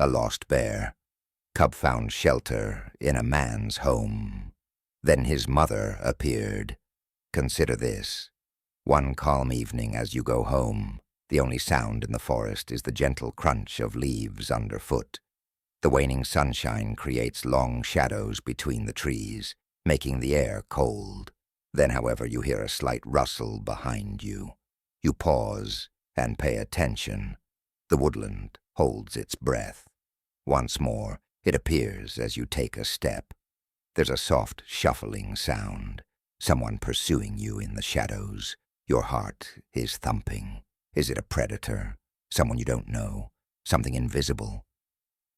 a lost bear. Cub found shelter in a man's home. Then his mother appeared. Consider this. One calm evening as you go home, the only sound in the forest is the gentle crunch of leaves underfoot. The waning sunshine creates long shadows between the trees, making the air cold. Then, however, you hear a slight rustle behind you. You pause and pay attention. The woodland holds its breath. Once more, it appears as you take a step. There's a soft shuffling sound, someone pursuing you in the shadows. Your heart is thumping. Is it a predator? Someone you don't know? Something invisible?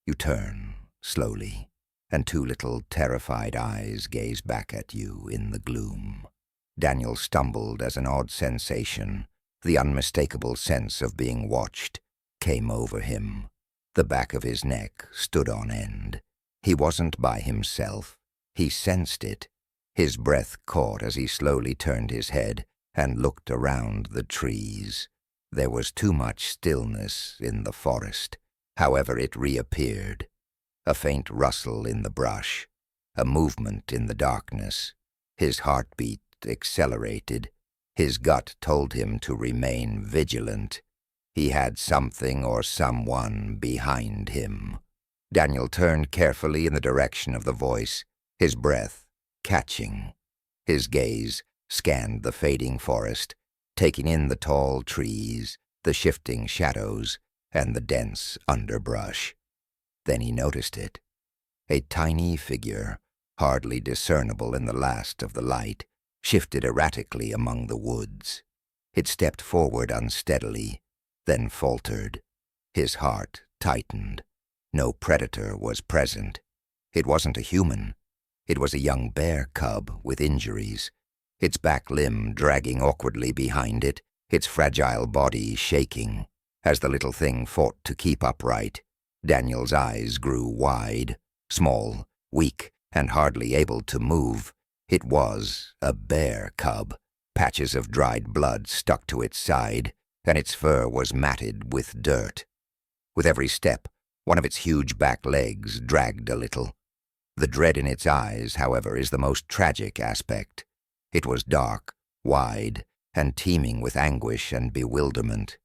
You turn, slowly, and two little terrified eyes gaze back at you in the gloom. Daniel stumbled as an odd sensation, the unmistakable sense of being watched, came over him. The back of his neck stood on end. He wasn't by himself. He sensed it. His breath caught as he slowly turned his head and looked around the trees. There was too much stillness in the forest. However, it reappeared. A faint rustle in the brush, a movement in the darkness. His heartbeat accelerated. His gut told him to remain vigilant. He had something or someone behind him. Daniel turned carefully in the direction of the voice, his breath catching. His gaze scanned the fading forest, taking in the tall trees, the shifting shadows, and the dense underbrush. Then he noticed it. A tiny figure, hardly discernible in the last of the light, shifted erratically among the woods. It stepped forward unsteadily, then faltered. His heart tightened. No predator was present. It wasn't a human. It was a young bear cub with injuries, its back limb dragging awkwardly behind it, its fragile body shaking. As the little thing fought to keep upright, Daniel's eyes grew wide, small, weak, and hardly able to move. It was a bear cub. Patches of dried blood stuck to its side, and its fur was matted with dirt. With every step, one of its huge back legs dragged a little. The dread in its eyes, however, is the most tragic aspect. It was dark, wide, and teeming with anguish and bewilderment.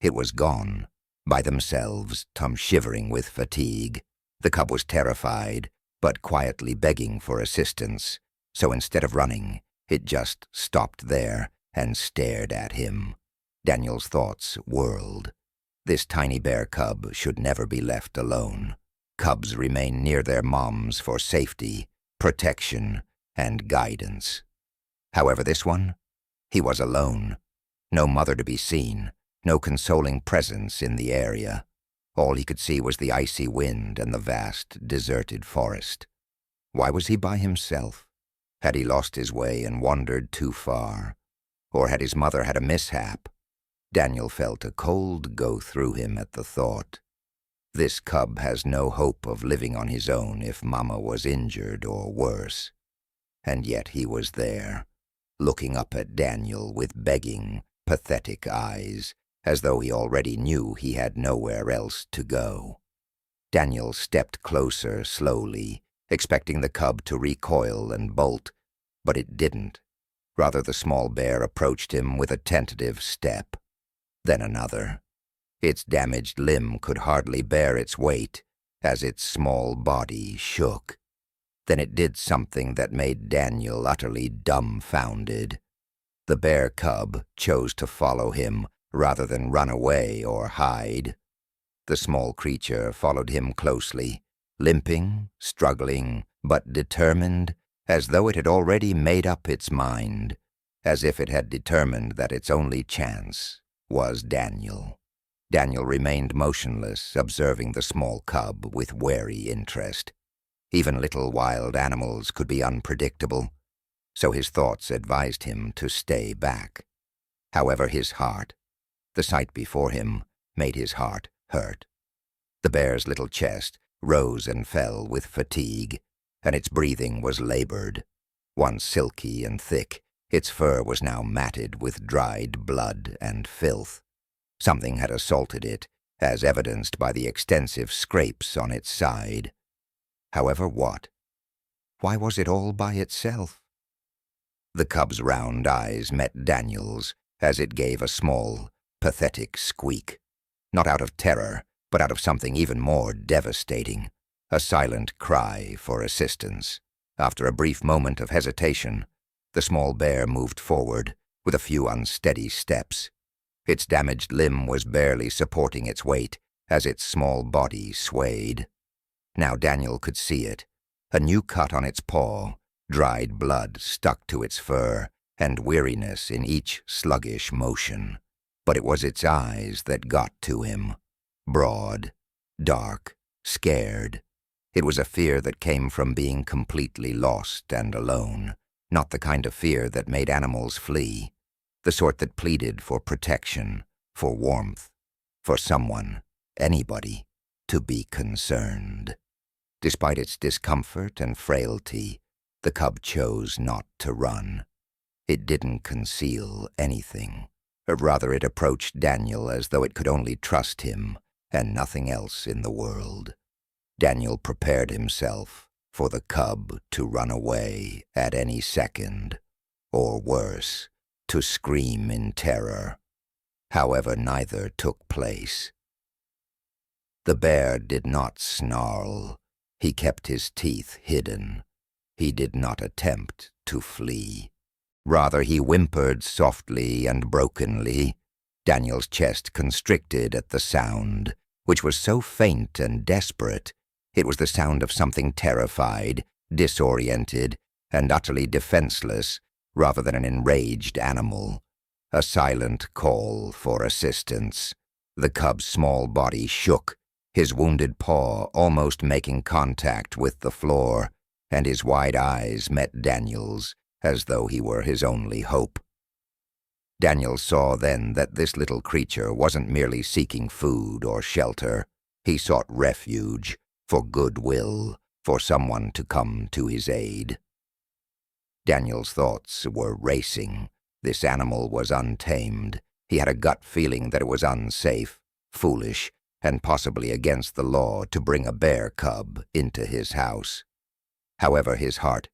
It was gone, by themselves, shivering with fatigue. The cub was terrified, but quietly begging for assistance, so instead of running, it just stopped there and stared at him. Daniel's thoughts whirled. This tiny bear cub should never be left alone. Cubs remain near their moms for safety, protection, and guidance. However, this one, he was alone. No mother to be seen, no consoling presence in the area. All he could see was the icy wind and the vast, deserted forest. Why was he by himself? Had he lost his way and wandered too far? Or had his mother had a mishap? Daniel felt a cold go through him at the thought. This cub has no hope of living on his own if Mama was injured or worse. And yet he was there, looking up at Daniel with begging, pathetic eyes, as though he already knew he had nowhere else to go. Daniel stepped closer slowly, expecting the cub to recoil and bolt, but it didn't. Rather, the small bear approached him with a tentative step. Then another. Its damaged limb could hardly bear its weight as its small body shook. Then it did something that made Daniel utterly dumbfounded. The bear cub chose to follow him rather than run away or hide. The small creature followed him closely, limping, struggling, but determined, as though it had already made up its mind, as if it had determined that its only chance was Daniel. Daniel remained motionless, observing the small cub with wary interest. Even little wild animals could be unpredictable, so his thoughts advised him to stay back. However, his heart, the sight before him, made his heart hurt. The bear's little chest rose and fell with fatigue, and its breathing was labored. Once silky and thick, its fur was now matted with dried blood and filth. Something had assaulted it, as evidenced by the extensive scrapes on its side. However, what? Why was it all by itself? The cub's round eyes met Daniel's as it gave a small, pathetic squeak. Not out of terror, but out of something even more devastating. A silent cry for assistance. After a brief moment of hesitation, the small bear moved forward with a few unsteady steps. Its damaged limb was barely supporting its weight as its small body swayed. Now Daniel could see it. A new cut on its paw, dried blood stuck to its fur, and weariness in each sluggish motion. But it was its eyes that got to him. Broad, dark, scared. It was a fear that came from being completely lost and alone, not the kind of fear that made animals flee, the sort that pleaded for protection, for warmth, for someone, anybody, to be concerned. Despite its discomfort and frailty, the cub chose not to run. It didn't conceal anything. Rather, it approached Daniel as though it could only trust him and nothing else in the world. Daniel prepared himself for the cub to run away at any second, or worse, to scream in terror. However, neither took place. The bear did not snarl. He kept his teeth hidden. He did not attempt to flee. Rather, he whimpered softly and brokenly. Daniel's chest constricted at the sound, which was so faint and desperate. It was the sound of something terrified, disoriented, and utterly defenseless, rather than an enraged animal. A silent call for assistance. The cub's small body shook, his wounded paw almost making contact with the floor, and his wide eyes met Daniel's as though he were his only hope. Daniel saw then that this little creature wasn't merely seeking food or shelter. He sought refuge, for goodwill, for someone to come to his aid. Daniel's thoughts were racing. This animal was untamed. He had a gut feeling that it was unsafe, foolish, and possibly against the law to bring a bear cub into his house. However, his heart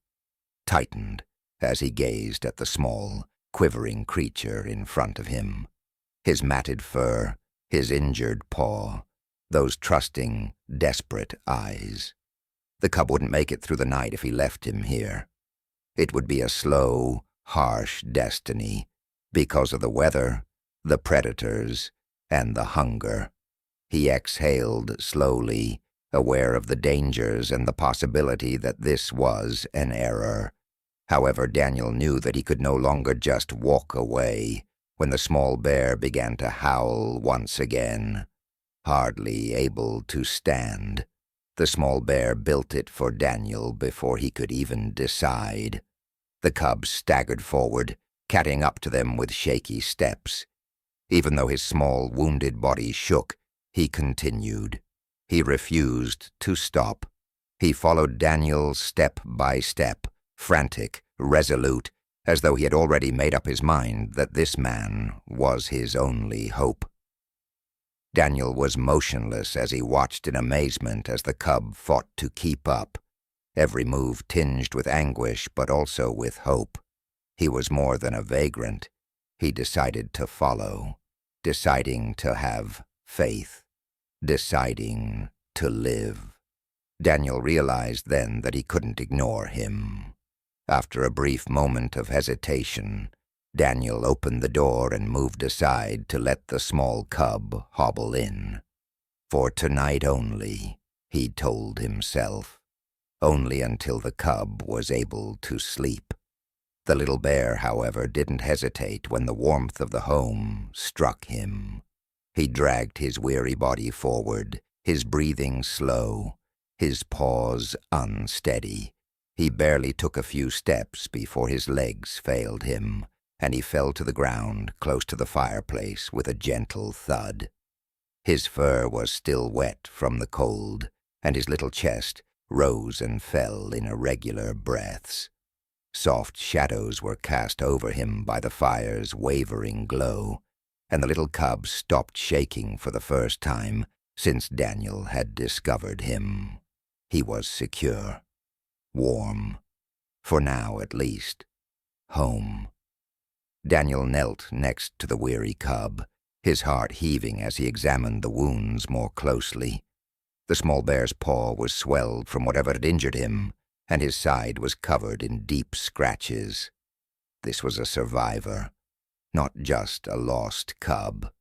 tightened as he gazed at the small, quivering creature in front of him. His matted fur, his injured paw, those trusting, desperate eyes. The cub wouldn't make it through the night if he left him here. It would be a slow, harsh destiny because of the weather, the predators, and the hunger. He exhaled slowly, aware of the dangers and the possibility that this was an error. However, Daniel knew that he could no longer just walk away when the small bear began to howl once again. Hardly able to stand, the small bear built it for Daniel before he could even decide. The cub staggered forward, catting up to them with shaky steps. Even though his small, wounded body shook, he continued. He refused to stop. He followed Daniel step by step, frantic, resolute, as though he had already made up his mind that this man was his only hope. Daniel was motionless as he watched in amazement as the cub fought to keep up, every move tinged with anguish but also with hope. He was more than a vagrant. He decided to follow, deciding to have faith, deciding to live. Daniel realized then that he couldn't ignore him. After a brief moment of hesitation, Daniel opened the door and moved aside to let the small cub hobble in. For tonight only, he told himself. Only until the cub was able to sleep. The little bear, however, didn't hesitate when the warmth of the home struck him. He dragged his weary body forward, his breathing slow, his paws unsteady. He barely took a few steps before his legs failed him, and he fell to the ground close to the fireplace with a gentle thud. His fur was still wet from the cold, and his little chest rose and fell in irregular breaths. Soft shadows were cast over him by the fire's wavering glow, and the little cub stopped shaking for the first time since Daniel had discovered him. He was secure, warm, for now at least, home. Daniel knelt next to the weary cub, his heart heaving as he examined the wounds more closely. The small bear's paw was swelled from whatever had injured him, and his side was covered in deep scratches. This was a survivor, not just a lost cub.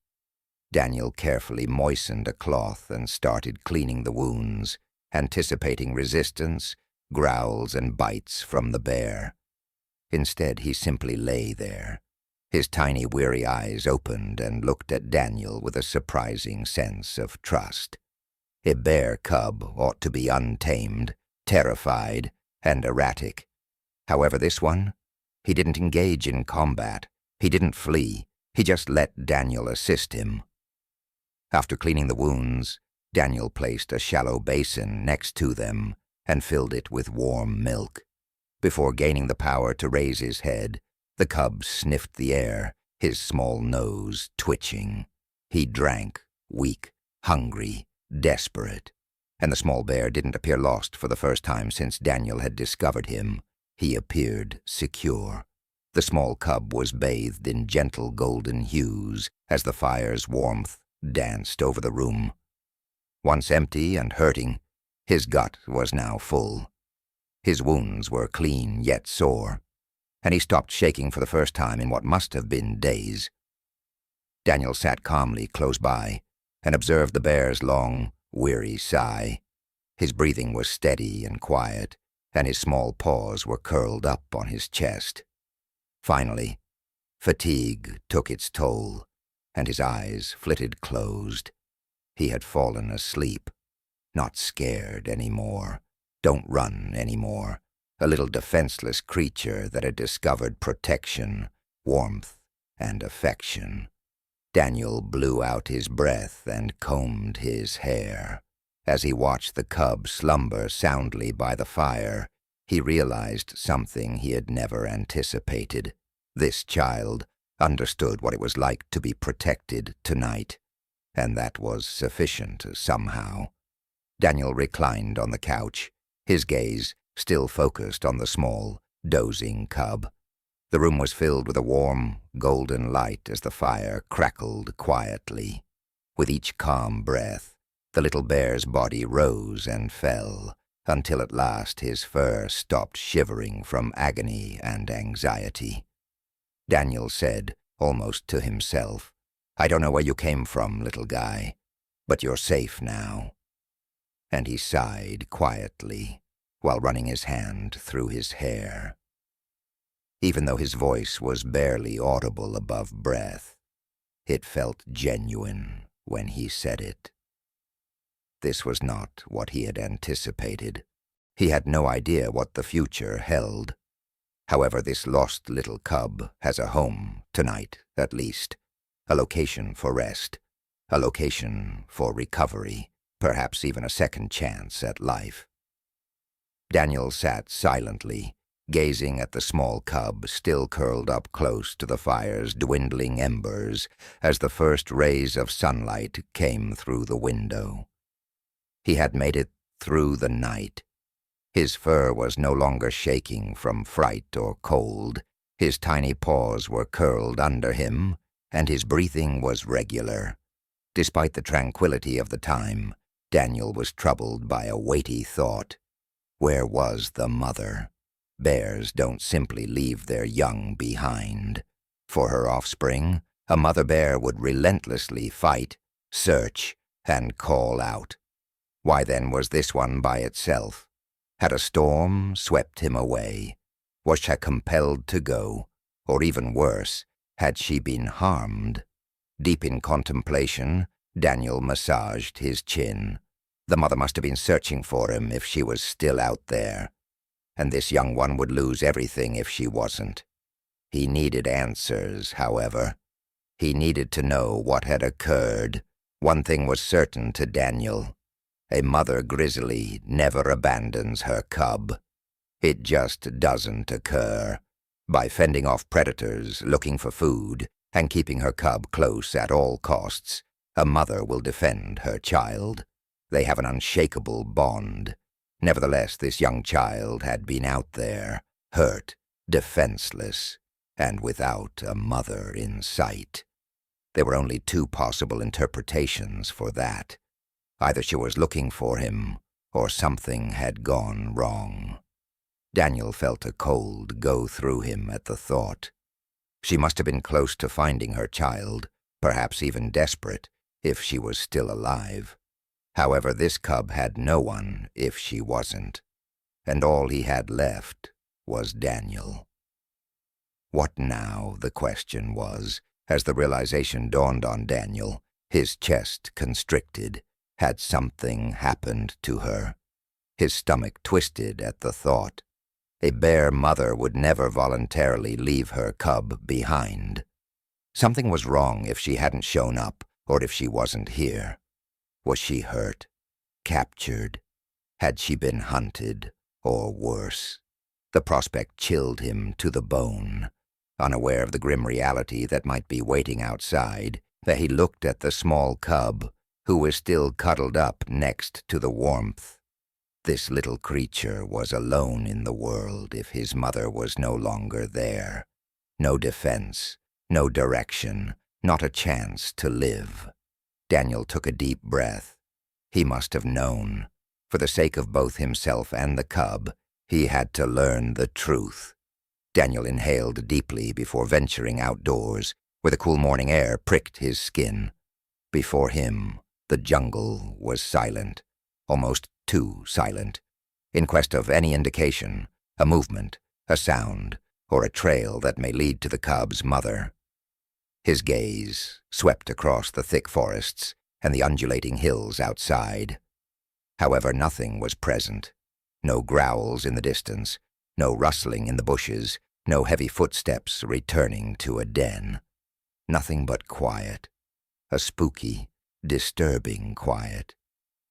Daniel carefully moistened a cloth and started cleaning the wounds, anticipating resistance, growls, and bites from the bear. Instead, he simply lay there. His tiny, weary eyes opened and looked at Daniel with a surprising sense of trust. A bear cub ought to be untamed, terrified, and erratic. However, this one, he didn't engage in combat. He didn't flee. He just let Daniel assist him. After cleaning the wounds, Daniel placed a shallow basin next to them and filled it with warm milk. Before gaining the power to raise his head, the cub sniffed the air, his small nose twitching. He drank, weak, hungry, desperate, and the small bear didn't appear lost for the first time since Daniel had discovered him. He appeared secure. The small cub was bathed in gentle golden hues as the fire's warmth danced over the room. Once empty and hurting, his gut was now full. His wounds were clean yet sore, and he stopped shaking for the first time in what must have been days. Daniel sat calmly close by and observed the bear's long, weary sigh. His breathing was steady and quiet, and his small paws were curled up on his chest. Finally, fatigue took its toll, and his eyes flitted closed. He had fallen asleep, not scared anymore. Don't run anymore. A little defenseless creature that had discovered protection, warmth, and affection. Daniel blew out his breath and combed his hair. As he watched the cub slumber soundly by the fire, he realized something he had never anticipated. This child understood what it was like to be protected tonight, and that was sufficient somehow. Daniel reclined on the couch, his gaze still focused on the small, dozing cub. The room was filled with a warm, golden light as the fire crackled quietly. With each calm breath, the little bear's body rose and fell, until at last his fur stopped shivering from agony and anxiety. Daniel said, almost to himself, "I don't know where you came from, little guy, but you're safe now." And he sighed quietly, while running his hand through his hair. Even though his voice was barely audible above breath, it felt genuine when he said it. This was not what he had anticipated. He had no idea what the future held. However, this lost little cub has a home, tonight at least, a location for rest, a location for recovery, perhaps even a second chance at life. Daniel sat silently, gazing at the small cub still curled up close to the fire's dwindling embers as the first rays of sunlight came through the window. He had made it through the night. His fur was no longer shaking from fright or cold. His tiny paws were curled under him, and his breathing was regular. Despite the tranquility of the time, Daniel was troubled by a weighty thought. Where was the mother? Bears don't simply leave their young behind. For her offspring, a mother bear would relentlessly fight, search, and call out. Why then was this one by itself? Had a storm swept him away? Was she compelled to go? Or even worse, had she been harmed? Deep in contemplation, Daniel massaged his chin. The mother must have been searching for him if she was still out there. And this young one would lose everything if she wasn't. He needed answers, however. He needed to know what had occurred. One thing was certain to Daniel. A mother grizzly never abandons her cub. It just doesn't occur. By fending off predators, looking for food, and keeping her cub close at all costs. A mother will defend her child. They have an unshakable bond. Nevertheless, this young child had been out there, hurt, defenseless, and without a mother in sight. There were only two possible interpretations for that. Either she was looking for him, or something had gone wrong. Daniel felt a cold go through him at the thought. She must have been close to finding her child, perhaps even desperate, if she was still alive. However, this cub had no one if she wasn't, and all he had left was Daniel. What now, the question was, as the realization dawned on Daniel, his chest constricted. Had something happened to her? His stomach twisted at the thought. A bear mother would never voluntarily leave her cub behind. Something was wrong if she hadn't shown up, or if she wasn't here. Was she hurt? Captured? Had she been hunted? Or worse? The prospect chilled him to the bone. Unaware of the grim reality that might be waiting outside, that he looked at the small cub, who was still cuddled up next to the warmth. This little creature was alone in the world if his mother was no longer there. No defense, no direction, not a chance to live. Daniel took a deep breath. He must have known. For the sake of both himself and the cub, he had to learn the truth. Daniel inhaled deeply before venturing outdoors, where the cool morning air pricked his skin. Before him, the jungle was silent, almost too silent. In quest of any indication, a movement, a sound, or a trail that may lead to the cub's mother. His gaze swept across the thick forests and the undulating hills outside. However, nothing was present. No growls in the distance, no rustling in the bushes, no heavy footsteps returning to a den. Nothing but quiet, a spooky, disturbing quiet.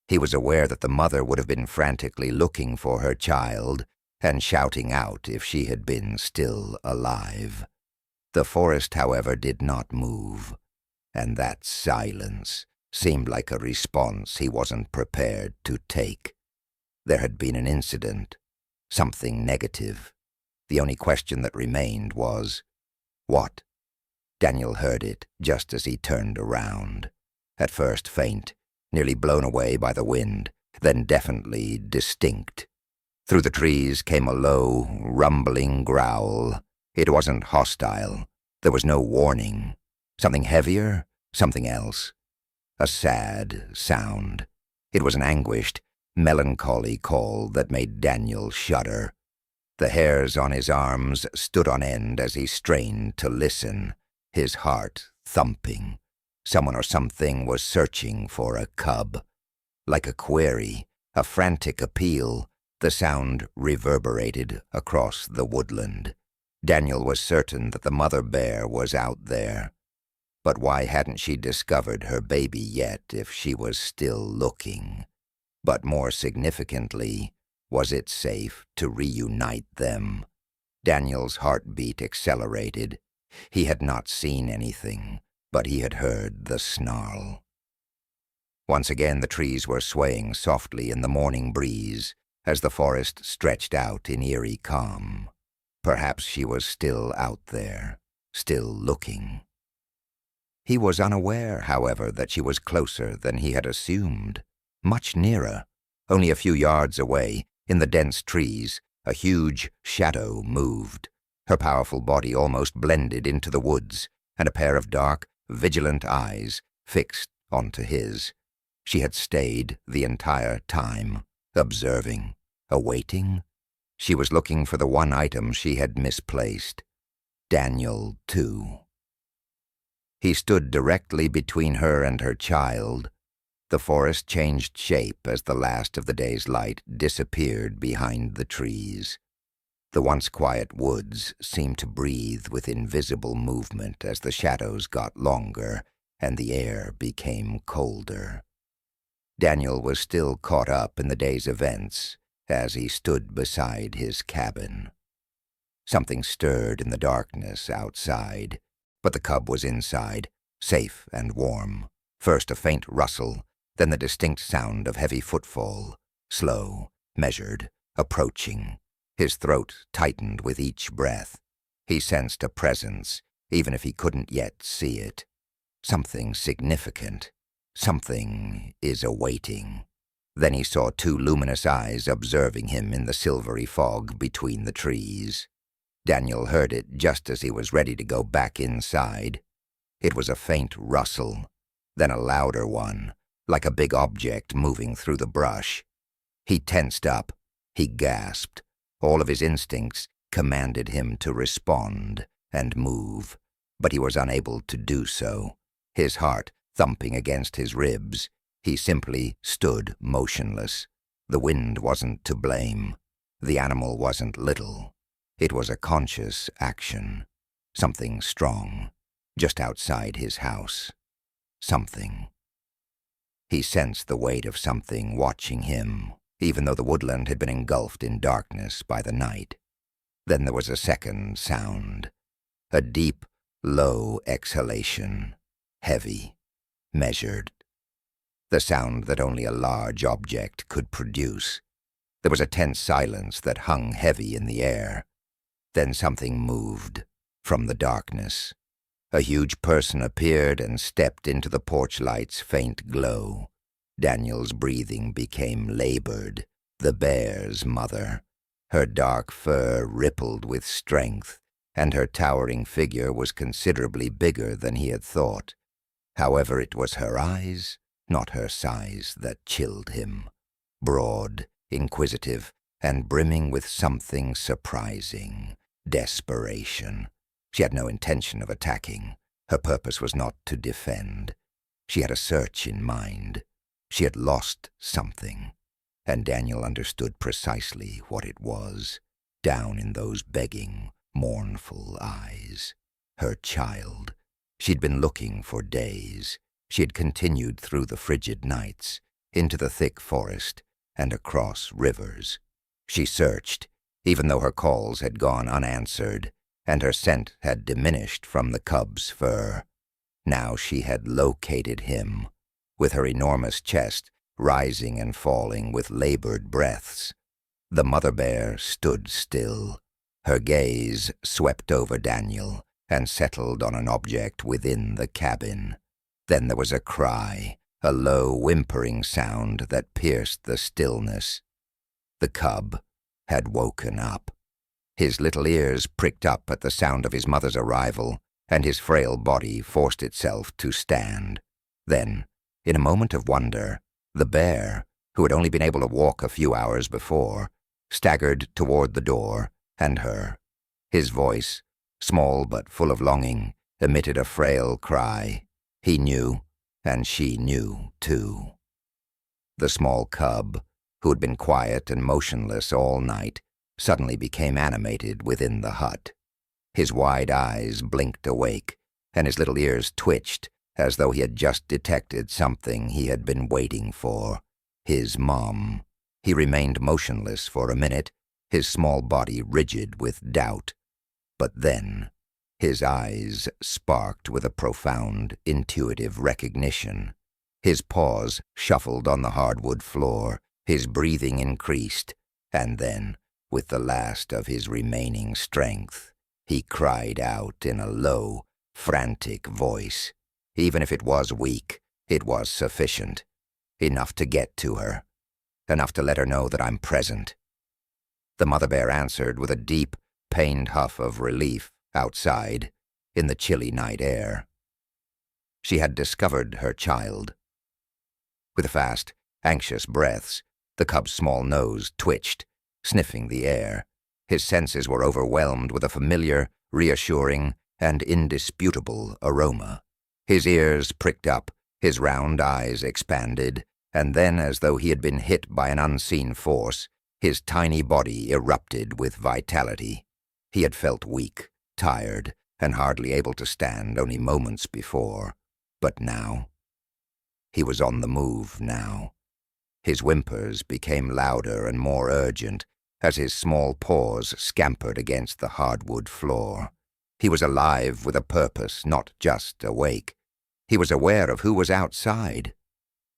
He was aware that the mother would have been frantically looking for her child and shouting out if she had been still alive. The forest, however, did not move, and that silence seemed like a response he wasn't prepared to take. There had been an incident, something negative. The only question that remained was, what? Daniel heard it just as he turned around. At first faint, nearly blown away by the wind, then definitely distinct. Through the trees came a low, rumbling growl. It wasn't hostile. There was no warning. Something heavier, something else. A sad sound. It was an anguished, melancholy call that made Daniel shudder. The hairs on his arms stood on end as he strained to listen, his heart thumping. Someone or something was searching for a cub. Like a query, a frantic appeal, the sound reverberated across the woodland. Daniel was certain that the mother bear was out there. But why hadn't she discovered her baby yet if she was still looking? But more significantly, was it safe to reunite them? Daniel's heartbeat accelerated. He had not seen anything, but he had heard the snarl. Once again the trees were swaying softly in the morning breeze as the forest stretched out in eerie calm. Perhaps she was still out there, still looking. He was unaware, however, that she was closer than he had assumed. Much nearer. Only a few yards away, in the dense trees, a huge shadow moved. Her powerful body almost blended into the woods, and a pair of dark, vigilant eyes fixed onto his. She had stayed the entire time, observing, awaiting. She was looking for the one item she had misplaced. Daniel, too. He stood directly between her and her child. The forest changed shape as the last of the day's light disappeared behind the trees. The once quiet woods seemed to breathe with invisible movement as the shadows got longer and the air became colder. Daniel was still caught up in the day's events as he stood beside his cabin. Something stirred in the darkness outside. But the cub was inside, safe and warm. First a faint rustle, then the distinct sound of heavy footfall, slow, measured, approaching. His throat tightened with each breath. He sensed a presence, even if he couldn't yet see it. Something significant. Something is awaiting. Then he saw two luminous eyes observing him in the silvery fog between the trees. Daniel heard it just as he was ready to go back inside. It was a faint rustle, then a louder one, like a big object moving through the brush. He tensed up. He gasped. All of his instincts commanded him to respond and move, but he was unable to do so. His heart thumping against his ribs, he simply stood motionless. The wind wasn't to blame. The animal wasn't little. It was a conscious action. Something strong, just outside his house. Something. He sensed the weight of something watching him, even though the woodland had been engulfed in darkness by the night. Then there was a second sound. A deep, low exhalation. Heavy, measured. The sound that only a large object could produce. There was a tense silence that hung heavy in the air. Then something moved from the darkness. A huge person appeared and stepped into the porch light's faint glow. Daniel's breathing became labored. The bear's mother. Her dark fur rippled with strength, and her towering figure was considerably bigger than he had thought. However, it was her eyes, not her size, that chilled him. Broad, inquisitive, and brimming with something surprising. Desperation. She had no intention of attacking. Her purpose was not to defend. She had a search in mind. She had lost something, and Daniel understood precisely what it was, down in those begging, mournful eyes. Her child. She'd been looking for days. She had continued through the frigid nights, into the thick forest, and across rivers. She searched, even though her calls had gone unanswered, and her scent had diminished from the cub's fur. Now she had located him, with her enormous chest rising and falling with labored breaths. The mother bear stood still. Her gaze swept over Daniel and settled on an object within the cabin. Then there was a cry, a low, whimpering sound that pierced the stillness. The cub had woken up. His little ears pricked up at the sound of his mother's arrival, and his frail body forced itself to stand. Then, in a moment of wonder, the bear, who had only been able to walk a few hours before, staggered toward the door and her. His voice, small but full of longing, emitted a frail cry. He knew, and she knew, too. The small cub, who had been quiet and motionless all night, suddenly became animated within the hut. His wide eyes blinked awake, and his little ears twitched as though he had just detected something he had been waiting for. His mom. He remained motionless for a minute, his small body rigid with doubt. But then, his eyes sparked with a profound, intuitive recognition. His paws shuffled on the hardwood floor, his breathing increased, and then, with the last of his remaining strength, he cried out in a low, frantic voice. Even if it was weak, it was sufficient. Enough to get to her. Enough to let her know that I'm present. The mother bear answered with a deep, pained huff of relief outside, in the chilly night air. She had discovered her child. With fast, anxious breaths, the cub's small nose twitched, sniffing the air. His senses were overwhelmed with a familiar, reassuring, and indisputable aroma. His ears pricked up, his round eyes expanded, and then, as though he had been hit by an unseen force, his tiny body erupted with vitality. He had felt weak, tired, and hardly able to stand only moments before. But now? He was on the move now. His whimpers became louder and more urgent as his small paws scampered against the hardwood floor. He was alive with a purpose, not just awake. He was aware of who was outside.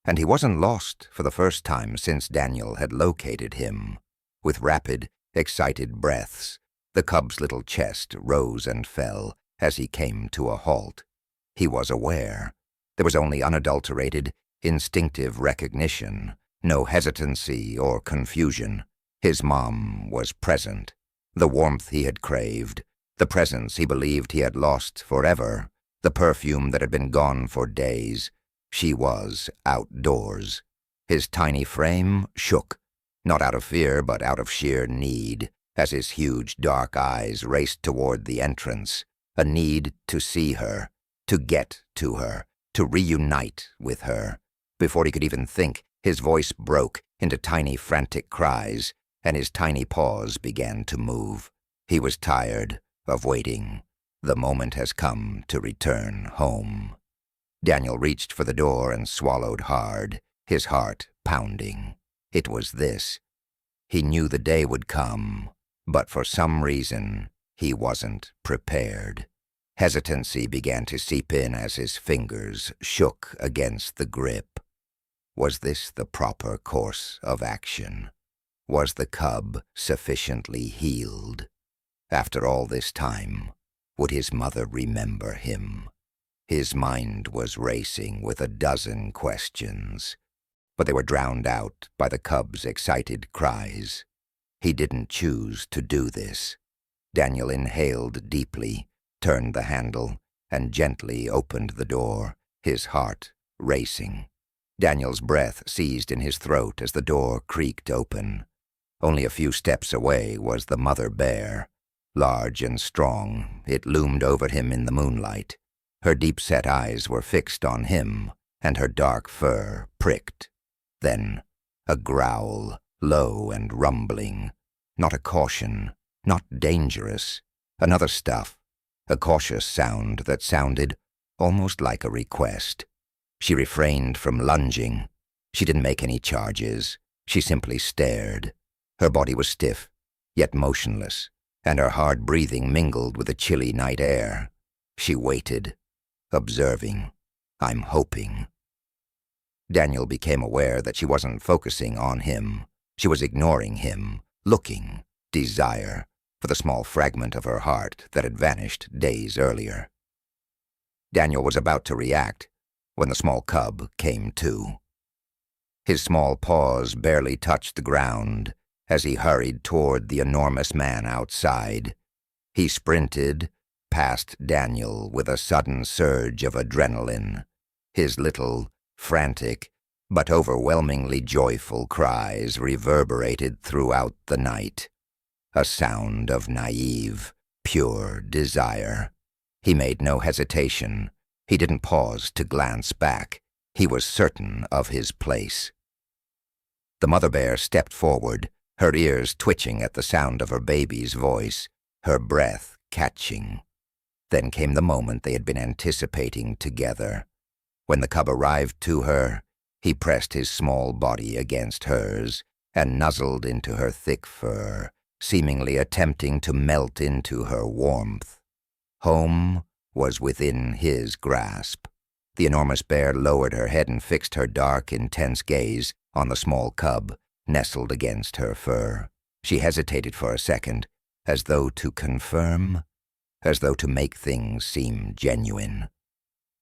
And he wasn't lost for the first time since Daniel had located him. With rapid, excited breaths, the cub's little chest rose and fell as he came to a halt. He was aware. There was only unadulterated, instinctive recognition, no hesitancy or confusion. His mom was present. The warmth he had craved, the presence he believed he had lost forever, the perfume that had been gone for days. She was outdoors. His tiny frame shook, not out of fear but out of sheer need, as his huge dark eyes raced toward the entrance, a need to see her, to get to her, to reunite with her. Before he could even think, his voice broke into tiny frantic cries, and his tiny paws began to move. He was tired of waiting. The moment has come to return home. Daniel reached for the door and swallowed hard, his heart pounding. It was this. He knew the day would come, but for some reason, he wasn't prepared. Hesitancy began to seep in as his fingers shook against the grip. Was this the proper course of action? Was the cub sufficiently healed? After all this time, would his mother remember him? His mind was racing with a dozen questions, but they were drowned out by the cub's excited cries. He didn't choose to do this. Daniel inhaled deeply, turned the handle, and gently opened the door, his heart racing. Daniel's breath seized in his throat as the door creaked open. Only a few steps away was the mother bear. Large and strong, it loomed over him in the moonlight. Her deep-set eyes were fixed on him, and her dark fur pricked. Then, a growl, low and rumbling. Not a caution, not dangerous. Another stuff, a cautious sound that sounded almost like a request. She refrained from lunging. She didn't make any charges. She simply stared. Her body was stiff, yet motionless, and her hard breathing mingled with the chilly night air. She waited, observing. I'm hoping. Daniel became aware that she wasn't focusing on him. She was ignoring him, looking, desire, for the small fragment of her heart that had vanished days earlier. Daniel was about to react when the small cub came to. His small paws barely touched the ground as he hurried toward the enormous man outside. He sprinted past Daniel with a sudden surge of adrenaline. His little, frantic, but overwhelmingly joyful cries reverberated throughout the night. A sound of naive, pure desire. He made no hesitation. He didn't pause to glance back. He was certain of his place. The mother bear stepped forward, her ears twitching at the sound of her baby's voice, her breath catching. Then came the moment they had been anticipating together. When the cub arrived to her, he pressed his small body against hers and nuzzled into her thick fur, seemingly attempting to melt into her warmth. Home was within his grasp. The enormous bear lowered her head and fixed her dark, intense gaze on the small cub, nestled against her fur. She hesitated for a second, as though to confirm, as though to make things seem genuine.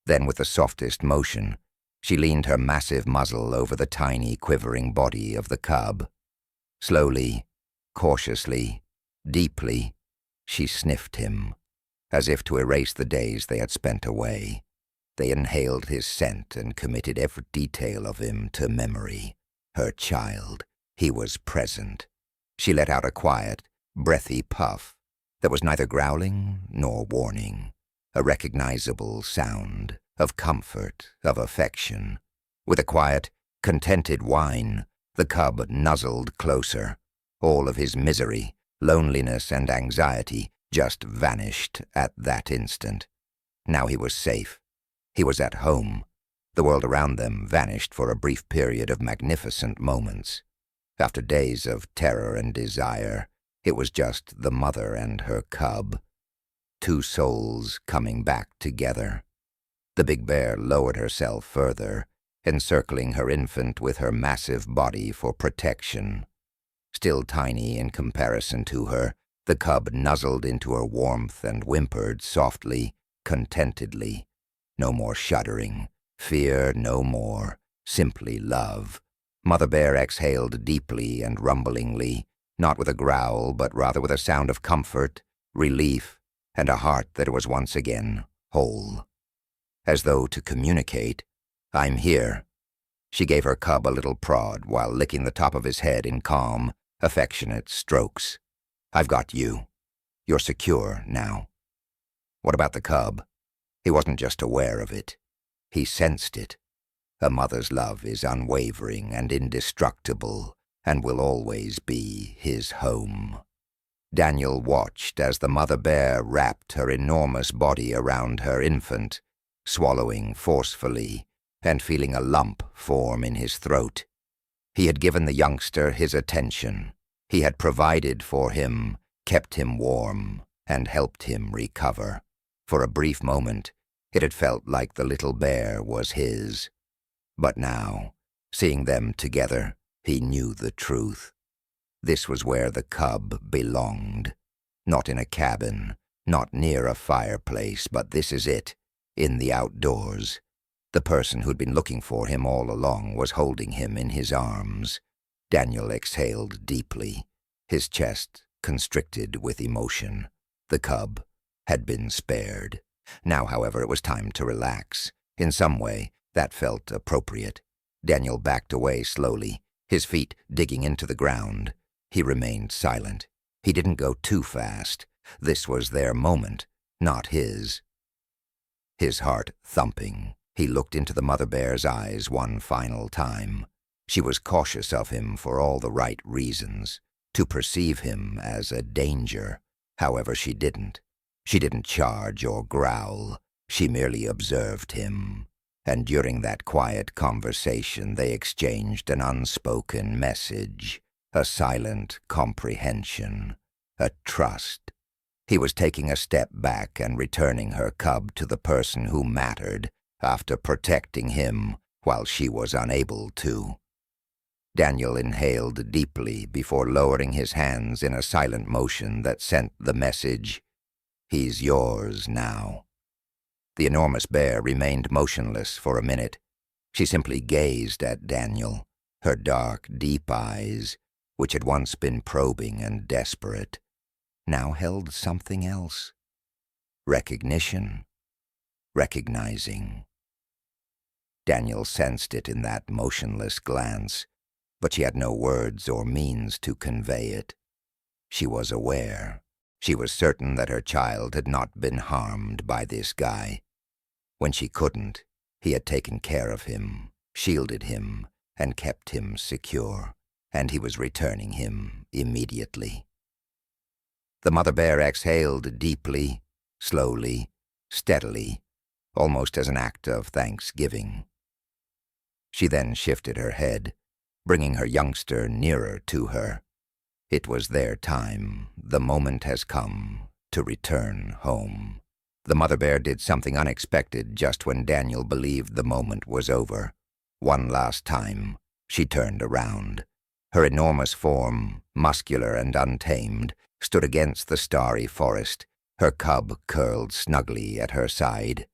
Then, with the softest motion, she leaned her massive muzzle over the tiny, quivering body of the cub. Slowly, cautiously, deeply, she sniffed him, as if to erase the days they had spent away. They inhaled his scent and committed every detail of him to memory. Her child. He was present. She let out a quiet, breathy puff. There was neither growling nor warning. A recognizable sound of comfort, of affection. With a quiet, contented whine, the cub nuzzled closer. All of his misery, loneliness, and anxiety just vanished at that instant. Now he was safe. He was at home. The world around them vanished for a brief period of magnificent moments. After days of terror and desire, it was just the mother and her cub. two souls coming back together. The big bear lowered herself further, encircling her infant with her massive body for protection. Still tiny in comparison to her, the cub nuzzled into her warmth and whimpered softly, contentedly. No more shuddering, fear no more, simply love. Mother Bear exhaled deeply and rumblingly, not with a growl, but rather with a sound of comfort, relief, and a heart that was once again whole. As though to communicate, "I'm here." She gave her cub a little prod while licking the top of his head in calm, affectionate strokes. "I've got you. You're secure now." What about the cub? He wasn't just aware of it. He sensed it. A mother's love is unwavering and indestructible, and will always be his home. Daniel watched as the mother bear wrapped her enormous body around her infant, swallowing forcefully and feeling a lump form in his throat. He had given the youngster his attention. He had provided for him, kept him warm, and helped him recover. For a brief moment, it had felt like the little bear was his. But now, seeing them together, he knew the truth. This was where the cub belonged. Not in a cabin, not near a fireplace, but this is it, in the outdoors. The person who'd been looking for him all along was holding him in his arms. Daniel exhaled deeply, his chest constricted with emotion. The cub had been spared. Now, however, it was time to relax. In some way, that felt appropriate. Daniel backed away slowly, his feet digging into the ground. He remained silent. He didn't go too fast. This was their moment, not his. His heart thumping, he looked into the mother bear's eyes one final time. She was cautious of him for all the right reasons, to perceive him as a danger. However, she didn't. She didn't charge or growl. She merely observed him. And during that quiet conversation, they exchanged an unspoken message, a silent comprehension, a trust. He was taking a step back and returning her cub to the person who mattered after protecting him while she was unable to. Daniel inhaled deeply before lowering his hands in a silent motion that sent the message, "He's yours now." The enormous bear remained motionless for a minute. She simply gazed at Daniel, her dark, deep eyes, which had once been probing and desperate, now held something else. Recognition. Recognizing. Daniel sensed it in that motionless glance, but she had no words or means to convey it. She was aware. She was certain that her child had not been harmed by this guy. When she couldn't, he had taken care of him, shielded him, and kept him secure, and he was returning him immediately. The mother bear exhaled deeply, slowly, steadily, almost as an act of thanksgiving. She then shifted her head, bringing her youngster nearer to her. It was their time. The moment has come to return home. The mother bear did something unexpected just when Daniel believed the moment was over. One last time, she turned around. Her enormous form, muscular and untamed, stood against the starry forest, her cub curled snugly at her side.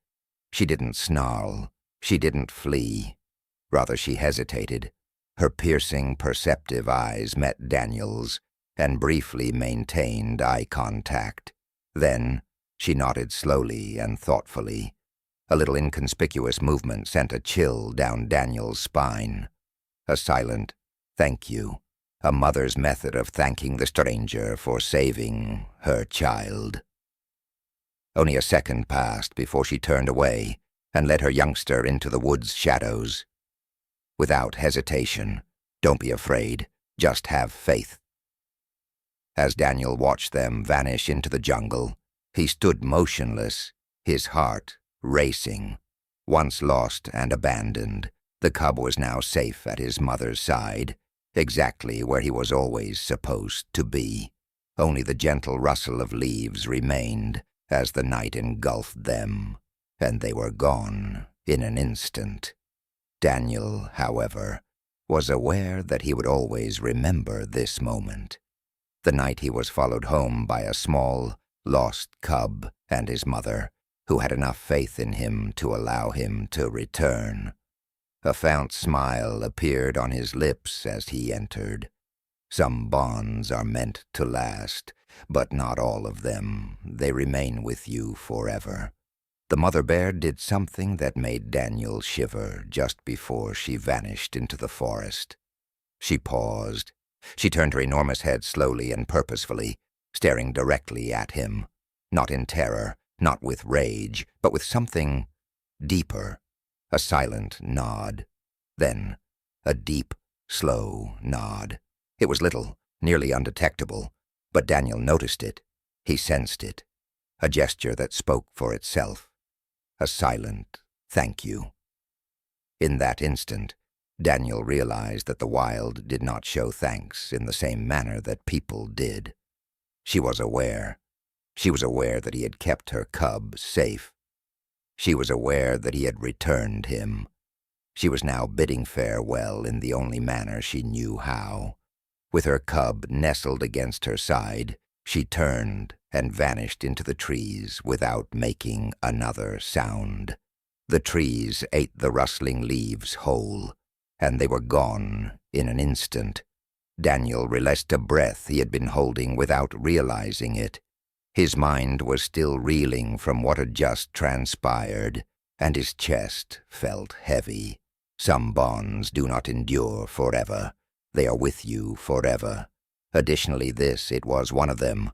She didn't snarl. She didn't flee. Rather, she hesitated. Her piercing, perceptive eyes met Daniel's and briefly maintained eye contact. Then, she nodded slowly and thoughtfully. A little inconspicuous movement sent a chill down Daniel's spine. A silent thank you, a mother's method of thanking the stranger for saving her child. Only a second passed before she turned away and led her youngster into the wood's shadows. Without hesitation, "Don't be afraid, just have faith." As Daniel watched them vanish into the jungle, he stood motionless, his heart racing. Once lost and abandoned, the cub was now safe at his mother's side, exactly where he was always supposed to be. Only the gentle rustle of leaves remained, as the night engulfed them, and they were gone in an instant. Daniel, however, was aware that he would always remember this moment, the night he was followed home by a small, lost cub and his mother, who had enough faith in him to allow him to return. A faint smile appeared on his lips as he entered. Some bonds are meant to last, but not all of them. They remain with you forever. The mother bear did something that made Daniel shiver just before she vanished into the forest. She paused. She turned her enormous head slowly and purposefully, staring directly at him, not in terror, not with rage, but with something deeper. A silent nod. Then a deep, slow nod. It was little, nearly undetectable, but Daniel noticed it. He sensed it. A gesture that spoke for itself. A silent thank you. In that instant, Daniel realized that the wild did not show thanks in the same manner that people did. She was aware. She was aware that he had kept her cub safe. She was aware that he had returned him. She was now bidding farewell in the only manner she knew how. With her cub nestled against her side, she turned and vanished into the trees without making another sound. The trees ate the rustling leaves whole, and they were gone in an instant. Daniel released a breath he had been holding without realizing it. His mind was still reeling from what had just transpired, and his chest felt heavy. Some bonds do not endure forever. They are with you forever. Additionally, it was one of them.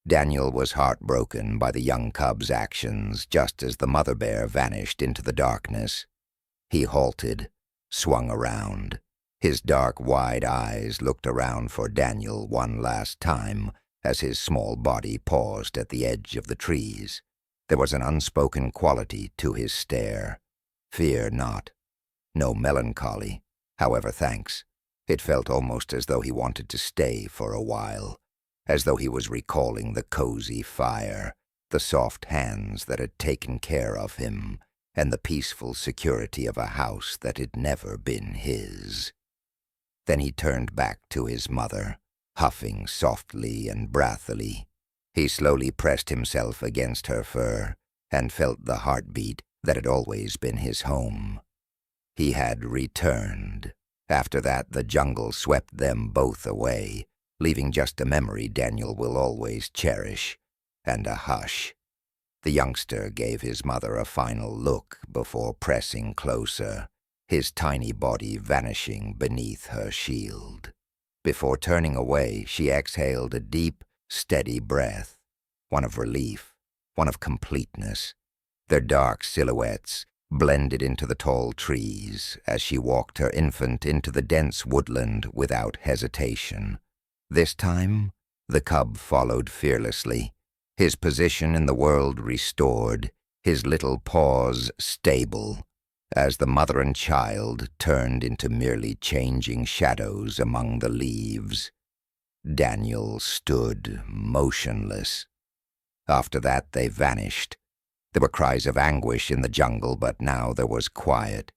Daniel was heartbroken by the young cub's actions just as the mother bear vanished into the darkness. He halted, swung around. His dark, wide eyes looked around for Daniel one last time as his small body paused at the edge of the trees. There was an unspoken quality to his stare. Fear not. No melancholy. However, thanks. It felt almost as though he wanted to stay for a while, as though he was recalling the cozy fire, the soft hands that had taken care of him, and the peaceful security of a house that had never been his. Then he turned back to his mother, huffing softly and breathily. He slowly pressed himself against her fur and felt the heartbeat that had always been his home. He had returned. After that, the jungle swept them both away, leaving just a memory Daniel will always cherish, and a hush. The youngster gave his mother a final look before pressing closer, his tiny body vanishing beneath her shield. Before turning away, she exhaled a deep, steady breath, one of relief, one of completeness. Their dark silhouettes blended into the tall trees as she walked her infant into the dense woodland without hesitation. This time, the cub followed fearlessly, his position in the world restored, his little paws stable, as the mother and child turned into merely changing shadows among the leaves. Daniel stood motionless. After that, they vanished. There were cries of anguish in the jungle, but now there was quiet.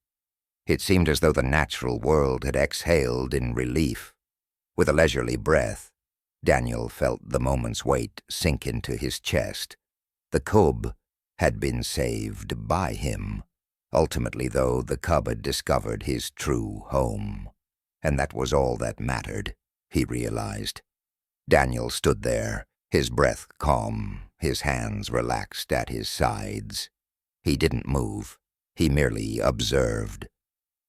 It seemed as though the natural world had exhaled in relief. With a leisurely breath, Daniel felt the moment's weight sink into his chest. The cub had been saved by him. Ultimately, though, the cub had discovered his true home. And that was all that mattered, he realized. Daniel stood there, his breath calm, his hands relaxed at his sides. He didn't move. He merely observed.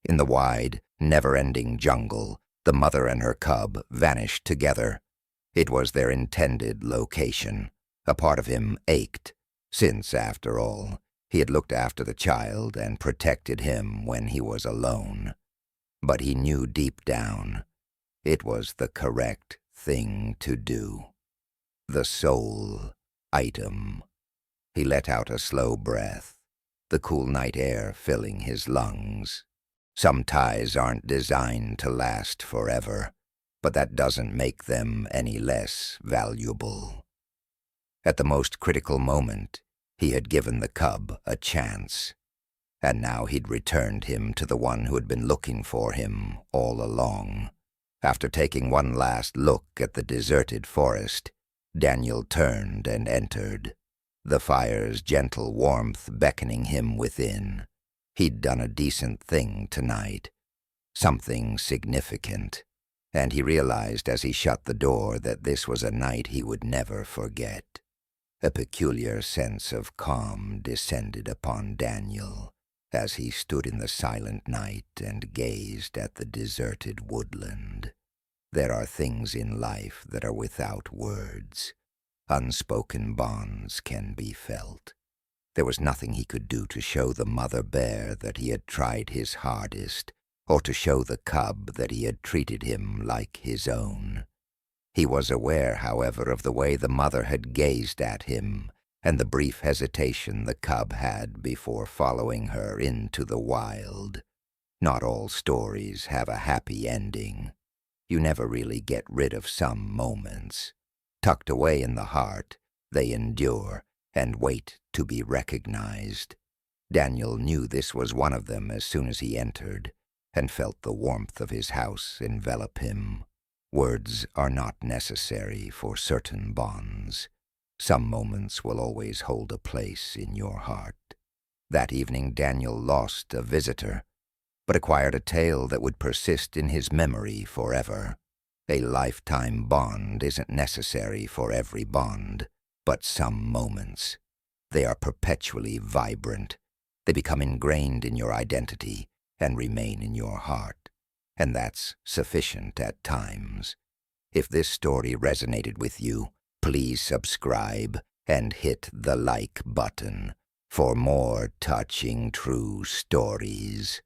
In the wide, never-ending jungle, the mother and her cub vanished together. It was their intended location. A part of him ached, since, after all, he had looked after the child and protected him when he was alone. But he knew deep down it was the correct thing to do. The sole item. He let out a slow breath, the cool night air filling his lungs. Some ties aren't designed to last forever, but that doesn't make them any less valuable. At the most critical moment, he had given the cub a chance, and now he'd returned him to the one who had been looking for him all along. After taking one last look at the deserted forest, Daniel turned and entered, the fire's gentle warmth beckoning him within. He'd done a decent thing tonight, something significant, and he realized as he shut the door that this was a night he would never forget. A peculiar sense of calm descended upon Daniel as he stood in the silent night and gazed at the deserted woodland. There are things in life that are without words. Unspoken bonds can be felt. There was nothing he could do to show the mother bear that he had tried his hardest, or to show the cub that he had treated him like his own. He was aware, however, of the way the mother had gazed at him, and the brief hesitation the cub had before following her into the wild. Not all stories have a happy ending. You never really get rid of some moments. Tucked away in the heart, they endure and wait to be recognized. Daniel knew this was one of them as soon as he entered, and felt the warmth of his house envelop him. Words are not necessary for certain bonds. Some moments will always hold a place in your heart. That evening Daniel lost a visitor, but acquired a tale that would persist in his memory forever. A lifetime bond isn't necessary for every bond, but some moments. They are perpetually vibrant. They become ingrained in your identity and remain in your heart, and that's sufficient at times. If this story resonated with you, please subscribe and hit the like button for more touching true stories.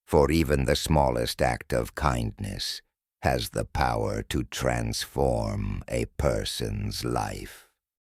For even the smallest act of kindness has the power to transform a person's life.